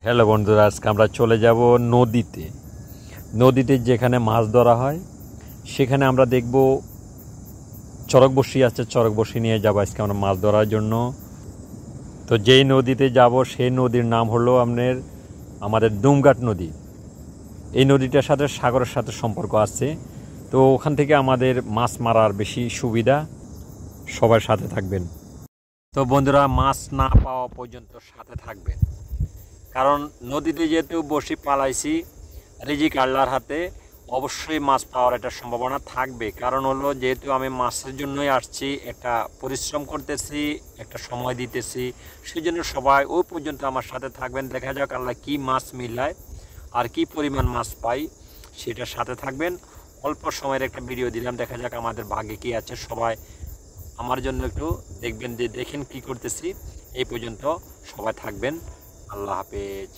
Hello বন্ধুরা, আজকে আমরা চলে যাব নদীতে। নদীতে যেখানে মাছ ধরা হয় সেখানে আমরা দেখব চরক বড়শি আছে, চরক বড়শি নিয়ে যাব আজকে আমরা মাছ ধরার জন্য। তো যেই নদীতে যাব সেই নদীর নাম হলো আমাদের ডুমঘাট নদী। এই নদীটার সাথে সাগরের সাথে সম্পর্ক আছে। তো ওখান থেকে আমাদের মাছ মারার বেশি সুবিধা। সবার সাথে থাকবেন। তো বন্ধুরা, মাছ না পাওয়া পর্যন্ত সাথে থাকবেন, কারণ নদীতে যেহেতু বড়শি পালাইছি রিজিক আল্লাহর হাতে, অবশ্যই মাছ পাওয়ার একটা সম্ভাবনা থাকবে। কারণ হলো যেহেতু আমি মাছের জন্যই আসছি, একটা পরিশ্রম করতেছি, একটা সময় দিতেছি, সেই জন্য সবাই ওই পর্যন্ত আমার সাথে থাকবেন। দেখা যাক আল্লাহ কি মাছ মিলায় আর কি পরিমাণ মাছ পাই, সেটার সাথে থাকবেন। অল্প সময়ের একটা ভিডিও দিলাম, দেখা যাক আমাদের ভাগ্যে কি আছে। সবাই আমার জন্য একটু দেখবেন, যে দেখেন কি করতেছি। এই পর্যন্ত সবাই থাকবেন। আল্লাহ হাফেজ।